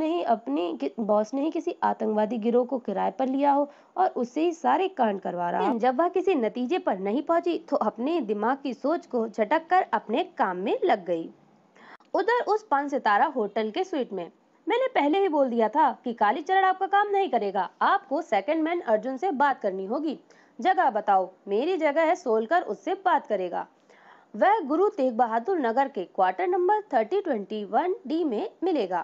ने ही किसी आतंकवादी गिरोह को किराए पर लिया हो और उससे ही सारे कांड करवा रहा हो? लेकिन जब वह किसी नतीजे पर नहीं पहुंची तो अपने दिमाग की सोच को झटक कर अपने काम में लग गई। उधर उस 5 सितारा होटल के स्वीट में। मैंने पहले ही बोल दिया था कि कालीचरण आपका काम नहीं करेगा। आपको सेकंड मैन अर्जुन से बात करनी होगी। जगह बताओ। मेरी जगह है सोलकर, उससे बात करेगा। वह गुरु तेग बहादुर नगर के क्वार्टर नंबर 3021D में मिलेगा।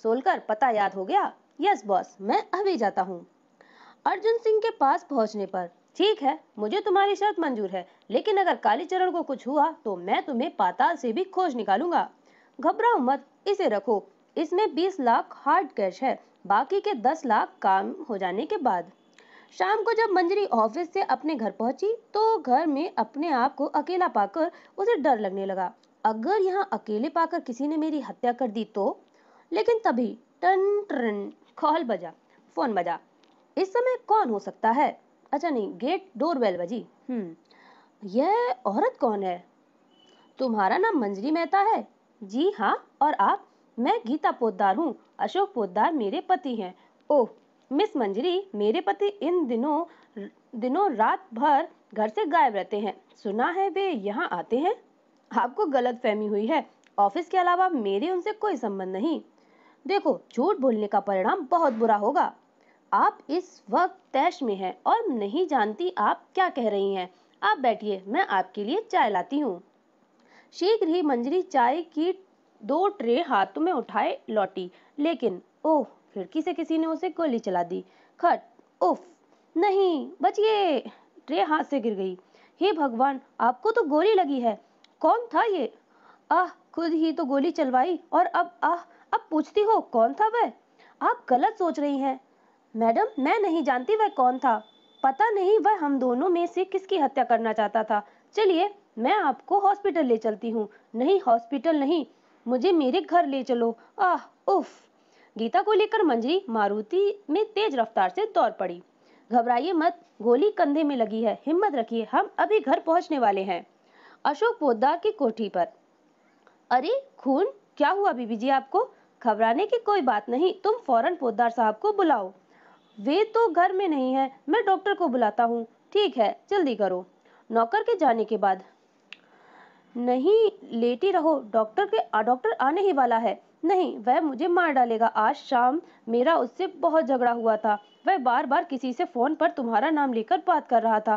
सोलकर, पता याद हो गया? यस बॉस, मैं अभी जाता हूँ। अर्जुन सिंह के पास पहुंचने पर, ठीक है, मुझे तुम्हारी शर्त मंजूर है, लेकिन अगर कालीचरण को कुछ हुआ तो मैं तुम्हें पाताल से भी खोज निकालूंगा। घबराओ मत, इसे रखो। इसमें 20 लाख हार्ड कैश है, बाकी के 10 लाख काम हो जाने के बाद। शाम को जब मंजरी ऑफिस से अपने घर पहुंची तो घर में अपने आप को अकेला पाकर उसे डर लगने लगा। अगर यहाँ अकेले पाकर किसी ने मेरी हत्या कर दी तो? लेकिन तभी टन टन कॉल बजा। फोन बजा। इस समय कौन हो सकता है? अच्छा नहीं, गेट डोरबेल बजी। यह औरत कौन है? तुम्हारा नाम मंजरी मेहता है? जी हाँ। और आप? मैं गीता पोद्दार हूँ। अशोक पोद्दार मेरे पति हैं। ओह, मिस मंजरी, मेरे पति इन दिनों रात भर घर से गायब रहते हैं। सुना है वे यहाँ आते हैं। आपको गलतफहमी हुई है। ऑफिस के अलावा मेरे उनसे कोई संबंध नहीं। देखो, झूठ बोलने का परिणाम बहुत बुरा होगा। आप इस वक्त तैश में हैं और नहीं जानती आप क्या कह रही हैं। आप बैठिए, मैं आपके लिए चाय लाती हूँ। शीघ्र ही मंजरी चाय की 2 ट्रे हाथों में उठाए लौटी, लेकिन ओह, खिड़की से किसी ने उसे गोली चला दी। खट! उफ! नहीं, बचिए! ट्रे हाथ से गिर गई। हे भगवान, आपको तो गोली लगी है। कौन था ये? आह, खुद ही तो गोली चलवाई और अब पूछती हो कौन था वह? आप गलत सोच रही हैं। मैडम, मैं नहीं जानती वह कौन था। पता नहीं वह हम दोनों में से किसकी हत्या करना चाहता था। चलिए, मैं आपको हॉस्पिटल ले चलती हूँ। नहीं, हॉस्पिटल नहीं, मुझे मेरे घर ले चलो। आह, उफ! गीता को लेकर मंजरी मारुति में तेज रफ्तार से दौड़ पड़ी। घबराइए मत, गोली कंधे में लगी है, हिम्मत रखिए, हम अभी घर पहुंचने वाले हैं। अशोक पोद्दार की कोठी पर। अरे खून! क्या हुआ बीबी जी आपको? घबराने की कोई बात नहीं, तुम फौरन पोद्दार साहब को बुलाओ। वे तो घर में नहीं है, मैं डॉक्टर को बुलाता हूँ। ठीक है, जल्दी करो। नौकर के जाने के बाद, नहीं, लेटी रहो, डॉक्टर आने ही वाला है। नहीं, वह मुझे मार डालेगा। आज शाम मेरा उससे बहुत झगड़ा हुआ था। वह बार बार किसी से फोन पर तुम्हारा नाम लेकर बात कर रहा था।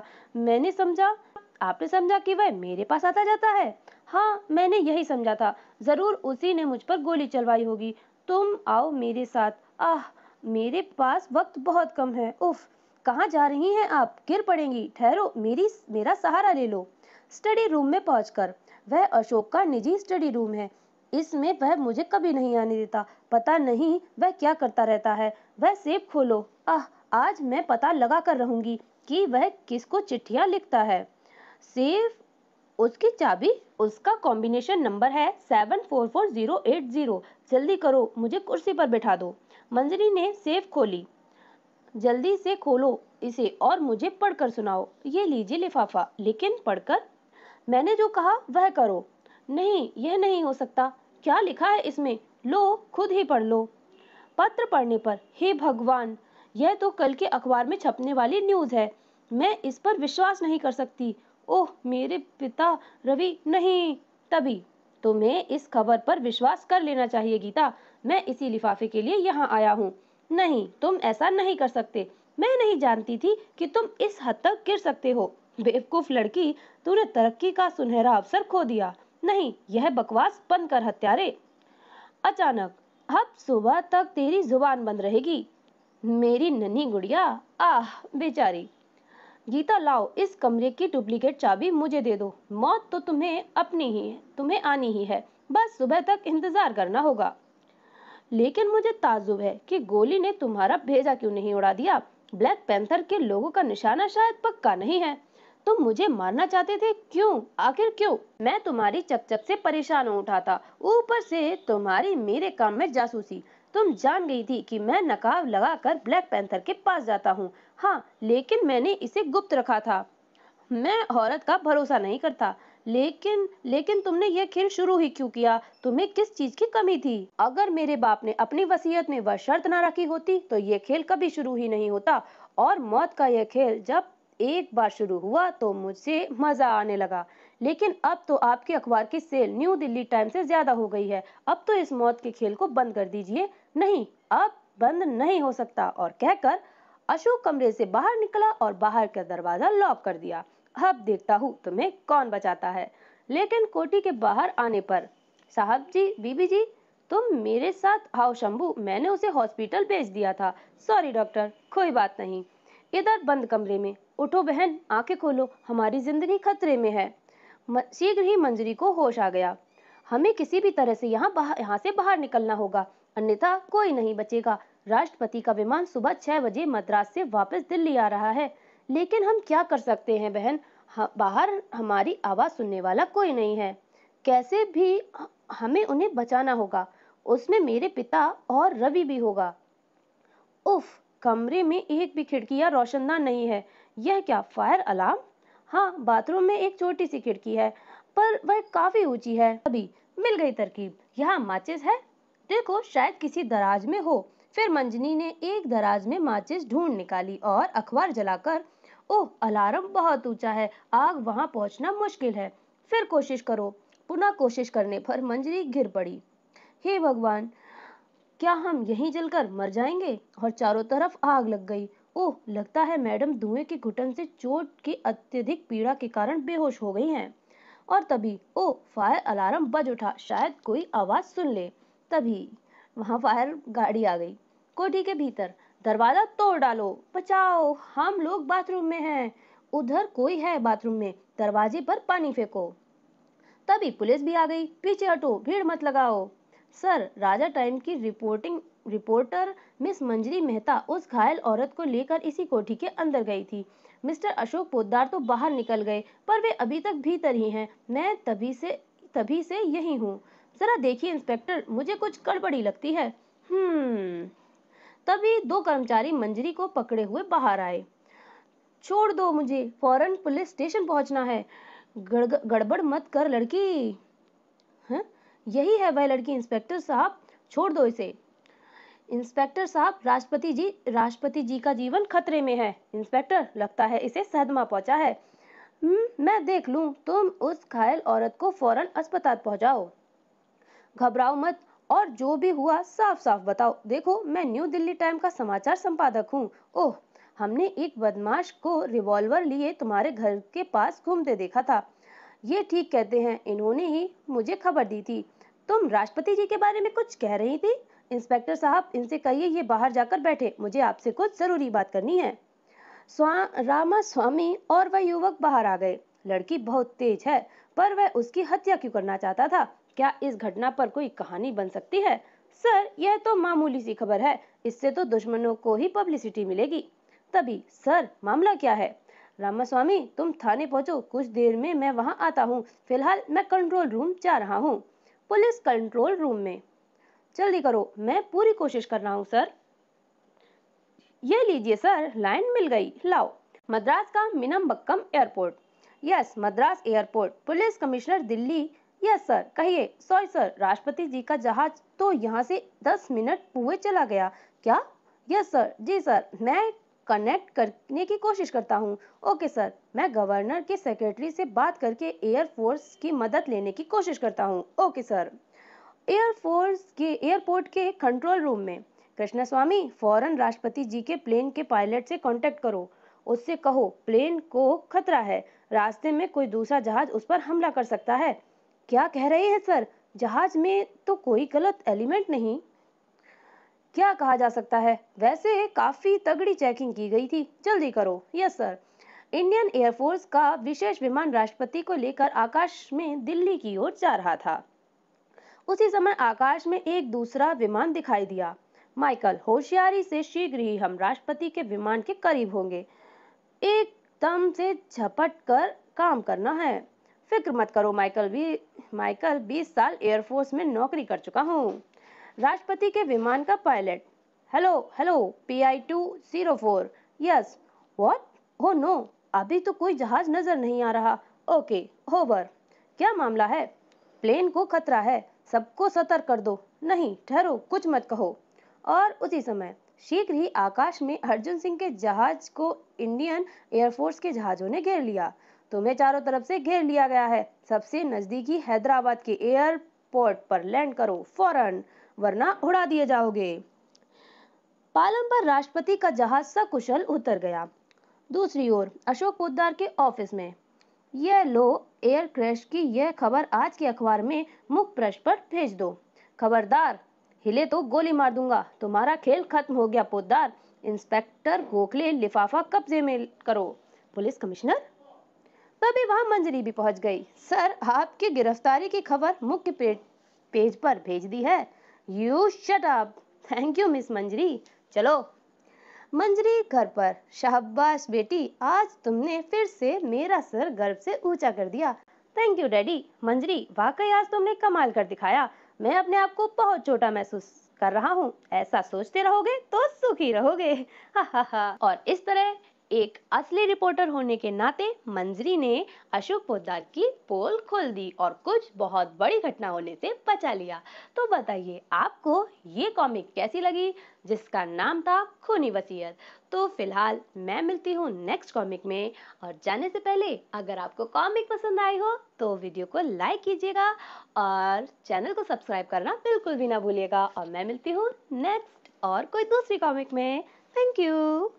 आपने समझा कि वह मेरे पास आता जाता है। हाँ, मैंने यही समझा था। जरूर उसी ने मुझ पर गोली चलवाई होगी। तुम आओ मेरे साथ। आह, मेरे पास वक्त बहुत कम है। उफ! कहाँ जा रही हैं आप? गिर पड़ेंगी। ठहरो, मेरा सहारा ले लो। स्टडी रूम में पहुंचकर, वह अशोक का निजी स्टडी रूम है। इसमें वह मुझे कभी नहीं आने देता। पता नहीं वह क्या करता रहता है। वह सेब खोलो। आह, आज मैं पता लगा कर रहूंगी कि वह किसको चिट्ठियां लिखता है। सेफ, उसकी चाबी, उसका कॉम्बिनेशन नंबर है 744080। जल्दी करो, मुझे कुर्सी पर बैठा दो। मंजरी ने सेफ खोली। जल्दी से खोलो इसे और मुझे पढ़कर सुनाओ। ये लीजिए लिफाफा, लेकिन पढ़कर। मैंने जो कहा वह करो। नहीं, यह नहीं हो सकता। क्या लिखा है इसमें? लो, खुद ही पढ़ लो। पत्र पढ़ने पर, हे भगवान, यह तो कल के अखबार में छपने वाली न्यूज है। मैं इस पर विश्वास नहीं कर सकती। ओह, मेरे पिता रवि, नहीं। तभी तुम्हें इस खबर पर विश्वास कर लेना चाहिए गीता। मैं इसी लिफाफे के लिए यहाँ आया हूँ। नहीं, तुम ऐसा नहीं कर सकते। मैं नहीं जानती थी कि तुम इस हद तक गिर सकते हो। बेवकूफ लड़की, तूने तरक्की का सुनहरा अवसर खो दिया। नहीं, यह बकवास बंद कर हत्यारे। अचानक, अब सुबह तक तेरी जुबान बंद रहेगी, मेरी नन्ही गुड़िया। आह, बेचारी। गीता, लाओ इस कमरे की डुप्लीकेट चाबी मुझे दे दो। मौत तो तुम्हें आनी ही है। बस सुबह तक इंतजार करना होगा। लेकिन मुझे ताज्जुब है कि गोली ने तुम्हारा भेजा क्यों नहीं उड़ा दिया। ब्लैक पैंथर के लोगों का निशाना शायद पक्का नहीं है। तुम मुझे मारना चाहते थे, क्यों? आखिर क्यों? मैं तुम्हारी चकचक से परेशान हो उठा था, ऊपर से तुम्हारी मेरे काम में जासूसी। तुम जान गई थी कि मैं नकाब लगाकर ब्लैक पैंथर के पास जाता हूँ। हाँ, लेकिन मैंने इसे गुप्त रखा था। मैं औरत का भरोसा नहीं करता। लेकिन तुमने यह खेल शुरू ही क्यों किया? तुम्हें किस चीज की कमी थी? अगर मेरे बाप ने अपनी वसीयत में वह शर्त ना रखी होती तो यह खेल कभी शुरू ही नहीं होता। और मौत का यह खेल जब एक बार शुरू हुआ तो मुझे मजा आने लगा। लेकिन अब तो आपके अखबार की सेल न्यू दिल्ली टाइम्स से ज्यादा हो गई है। अब तो इस मौत के खेल को बंद कर दीजिए। नहीं, अब बंद नहीं हो सकता। और कहकर अशोक कमरे से बाहर निकला और बाहर का दरवाजा लॉक कर दिया। अब देखता हूँ तुम्हें कौन बचाता है। लेकिन कोठी के बाहर आने पर, साहब जी, बीबी जी, तुम मेरे साथ आओ। शंभू, मैंने उसे हॉस्पिटल भेज दिया था। सॉरी डॉक्टर, कोई बात नहीं। इधर बंद कमरे में। उठो बहन, आंखें खोलो, हमारी जिंदगी खतरे में है। शीघ्र ही मंजरी को होश आ गया। हमें किसी भी तरह से यहाँ से बाहर निकलना होगा, अन्यथा कोई नहीं बचेगा। राष्ट्रपति का विमान सुबह 6 बजे मद्रास से वापस दिल्ली आ रहा है। लेकिन हम क्या कर सकते हैं बहन? बाहर हमारी आवाज सुनने वाला कोई नहीं है। कैसे भी हमें उन्हें बचाना होगा। उसमें मेरे पिता और रवि भी होगा। उफ! कमरे में एक भी खिड़की या रोशनदान नहीं है। यह क्या, फायर अलार्म? हाँ, बाथरूम में एक छोटी सी खिड़की है, पर वह काफी ऊंची है। अभी मिल गई तरकीब। यहाँ माचिस है, देखो शायद किसी दराज में हो। फिर मंजरी ने एक दराज में माचिस ढूंढ निकाली और अखबार जलाकर, ओह अलार्म बहुत ऊंचा है, आग वहां पहुंचना मुश्किल है, फिर कोशिश करो। पुनः कोशिश करने पर मंजरी गिर पड़ी। हे भगवान, क्या हम यहीं जलकर मर जाएंगे? और चारों तरफ आग लग गई। ओह, लगता है मैडम धुएं की घुटन से चोट की अत्यधिक पीड़ा के कारण बेहोश हो गई हैं। और तभी ओह, फायर अलार्म बज उठा, शायद कोई आवाज सुन ले। तभी वहां फायर गाड़ी आ गई। कोठी के भीतर, दरवाजा तोड़ डालो, बचाओ, हम लोग बाथरूम में हैं, उधर कोई है बाथरूम में, दरवाजे पर पानी फेंको। तभी पुलिस भी आ गई। पीछे हटो, भीड़ मत लगाओ। सर, राजा टाइम की रिपोर्टर मिस मंजरी मेहता उस घायल औरत को लेकर इसी कोठी के अंदर गई थी। मिस्टर अशोक पोद्दार तो बाहर निकल गए, पर वे अभी तक भीतर ही हैं। मैं तभी से यही हूँ। जरा देखिए इंस्पेक्टर, मुझे कुछ गड़बड़ी लगती है। तभी दो कर्मचारी मंजरी को पकड़े हुए बाहर आए। छोड़ दो मुझे, फौरन पुलिस स्टेशन पहुंचना है। गड़बड़ मत कर लड़की। हैं? यही है वह लड़की इंस्पेक्टर साहब, छोड़ दो इसे। इंस्पेक्टर साहब, राष्ट्रपति जी का जीवन खतरे में है। इंस्पेक्टर, लगता है इसे सदमा पहुंचा है। मैं देख लूं, तुम उस घायल औरत को फौरन अस्पताल पहुंचाओ। घबराओ मत, और जो भी हुआ साफ साफ बताओ। देखो, मैं न्यू दिल्ली टाइम का समाचार संपादक हूँ। ओह, हमने एक बदमाश को रिवॉल्वर लिए तुम्हारे घर के पास घूमते देखा था। ये ठीक कहते हैं, इन्होंने ही मुझे खबर दी थी। तुम राष्ट्रपति जी के बारे में कुछ कह रही थी। इंस्पेक्टर साहब, इनसे कहिए ये बाहर जाकर बैठे, मुझे आपसे कुछ जरूरी बात करनी है। रामास्वामी और वह युवक बाहर आ गए। लड़की बहुत तेज है, पर वह उसकी हत्या क्यों करना चाहता था? क्या इस घटना पर कोई कहानी बन सकती है? सर, यह तो मामूली सी खबर है, इससे तो दुश्मनों को ही पब्लिसिटी मिलेगी। तभी, सर, मामला क्या है? रामास्वामी, तुम थाने पहुंचो, कुछ देर में मैं वहां आता हूँ। फिलहाल मैं कंट्रोल रूम जा रहा हूँ। पुलिस कंट्रोल रूम में। जल्दी करो, मैं पूरी कोशिश कर रहा हूँ सर। ये लीजिए सर, लाइन मिल गई, लाओ। मद्रास का Meenambakkam airport. Yes, Madras airport. Police commissioner Delhi. Yes sir, कहिए। सॉरी सर, राष्ट्रपति जी का जहाज तो यहाँ से 10 मिनट हुए चला गया। क्या? Yes sir. जी सर, मैं कनेक्ट करने की कोशिश करता हूँ। ओके सर, मैं गवर्नर के सेक्रेटरी से बात करके एयरफोर्स की मदद लेने की कोशिश करता हूँ। Okay sir. एयरपोर्ट के कंट्रोल रूम में। कृष्णस्वामी, फौरन राष्ट्रपति जी के प्लेन के पायलट से कांटेक्ट करो, उससे कहो प्लेन को खतरा है, रास्ते में कोई दूसरा जहाज उस पर हमला कर सकता है। क्या कह रहे हैं सर? जहाज में तो कोई गलत एलिमेंट नहीं। क्या कहा जा सकता है? वैसे काफी तगड़ी चेकिंग की गई थी। जल्दी करो। Yes sir. इंडियन एयरफोर्स का विशेष विमान राष्ट्रपति को लेकर आकाश में दिल्ली की ओर जा रहा था। उसी समय आकाश में एक दूसरा विमान दिखाई दिया। माइकल, होशियारी से, शीघ्र ही हम राष्ट्रपति के विमान के करीब होंगे। एकदम से झपट कर काम करना है। फिक्र मत करो माइकल 20 साल एयरफोर्स में नौकरी कर चुका हूँ। राष्ट्रपति के विमान का pilot. Hello hello, PI-204। Yes. What? Oh no, अभी तो कोई जहाज नजर नहीं आ रहा। Okay, over. क्या मामला है? प्लेन को खतरा है, सबको सतर्क कर दो। नहीं, ठहरो, कुछ मत कहो। और उसी समय शीघ्र ही आकाश में अर्जुन सिंह के जहाज को इंडियन एयरफोर्स के जहाजों ने घेर लिया। तुम्हें चारों तरफ से घेर लिया गया है। सबसे नजदीकी हैदराबाद के एयरपोर्ट पर लैंड करो फौरन, वरना उड़ा दिए जाओगे। पालम पर राष्ट्रपति का जहाज सकुशल उतर गया। दूसरी ओर अशोक पोद्दार के ऑफिस में। यह लो, एयर क्रैश की यह खबर आज के अखबार में मुख्य पृष्ठ पर भेज दो। खबरदार, हिले तो गोली मार दूंगा। तुम्हारा खेल खत्म हो गया पोद्दार। इंस्पेक्टर गोखले, लिफाफा कब्जे में करो। Police commissioner. तभी वहां मंजरी भी पहुंच गई। सर, आपकी गिरफ्तारी की खबर मुख्य पेज पर भेज दी है। You shut up. Thank you miss Manjari. चलो। मंजरी घर पर। शाबाश बेटी, आज तुमने फिर से मेरा सर गर्व से ऊंचा कर दिया। Thank you daddy. मंजरी, वाकई आज तुमने कमाल कर दिखाया। मैं अपने आप को बहुत छोटा महसूस कर रहा हूँ। ऐसा सोचते रहोगे तो सुखी रहोगे। हा हा हा। और इस तरह एक असली रिपोर्टर होने के नाते मंजरी ने अशोक पोद्दार की पोल खोल दी और कुछ बहुत बड़ी घटना होने से बचा लिया। तो बताइए आपको ये कॉमिक कैसी लगी, जिसका नाम था खूनी वसीयत। तो फिलहाल मैं मिलती हूँ नेक्स्ट कॉमिक में, और जाने से पहले अगर आपको कॉमिक पसंद आई हो तो वीडियो को लाइक कीजिएगा और चैनल को सब्सक्राइब करना बिल्कुल भी ना भूलिएगा। और मैं मिलती हूँ नेक्स्ट और कोई दूसरी कॉमिक में। Thank you.